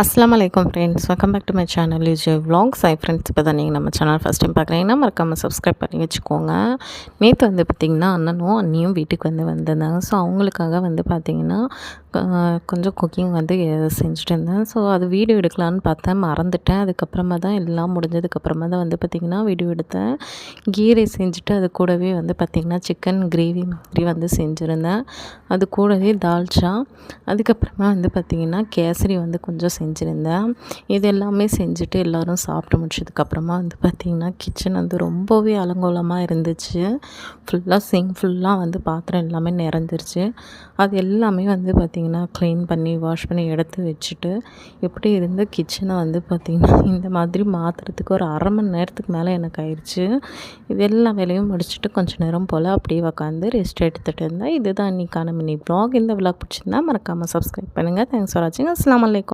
அஸ்ஸலாமு அலைக்கும் friends, welcome back to my channel Vijay Vlogs. Hi friends, இப்போ தான் நீங்கள் நம்ம சேனல் ஃபஸ்ட் டைம் பார்க்குறீங்கன்னா மறக்காமல் சப்ஸ்கிரைப் பண்ணி வச்சுக்கோங்க. நேற்று வந்து பார்த்திங்கன்னா அண்ணனும் அண்ணியும் வீட்டுக்கு வந்திருந்தாங்க. ஸோ அவங்களுக்காக வந்து பார்த்திங்கன்னா கொஞ்சம் குக்கிங் வந்து செஞ்சுட்டு இருந்தேன். ஸோ அது வீடியோ எடுக்கலான்னு பார்த்தேன், மறந்துட்டேன். அதுக்கப்புறமா தான் எல்லாம் முடிஞ்சதுக்கப்புறமா தான் வந்து பார்த்திங்கன்னா வீடியோ எடுத்தேன். கீ ரைஸ் செஞ்சுட்டு அது கூடவே வந்து பார்த்திங்கன்னா சிக்கன் கிரேவி மாதிரி வந்து செஞ்சுருந்தேன். அது கூடவே தால்ச்சா, அதுக்கப்புறமா வந்து பார்த்திங்கன்னா கேசரி வந்து கொஞ்சம் செஞ்சுருந்தேன். இது எல்லாமே செஞ்சுட்டு எல்லோரும் சாப்பிட்டு முடிச்சதுக்கப்புறமா வந்து பார்த்திங்கன்னா கிச்சன் வந்து ரொம்பவே அலங்கோலமாக இருந்துச்சு. ஃபுல்லாக சிங்க் ஃபுல்லாக வந்து பாத்திரம் எல்லாமே நிறைஞ்சிருச்சு. அது எல்லாமே வந்து பார்த்திங்கன்னா க்ளீன் பண்ணி வாஷ் பண்ணி எடுத்து வச்சுட்டு இப்படி இருந்த கிச்சனை வந்து பார்த்திங்கன்னா இந்த மாதிரி மாற்றுறதுக்கு ஒரு அரை மணி நேரத்துக்கு மேலே எனக்கு ஆயிடுச்சு. இது எல்லா வேலையும் முடிச்சுட்டு கொஞ்சம் நேரம் போல் அப்படியே உக்காந்து ரெஸ்ட் எடுத்துகிட்டு இருந்தேன். இதுதான் இன்றைக்கான மினி வ்ளாக். இந்த வ்ளாக் பிடிச்சிருந்தா மறக்காமல் சப்ஸ்கிரைப் பண்ணுங்கள். தேங்க்ஸ் ஃபார் வாட்சிங். அஸ்ஸலாமு அலைக்கும்.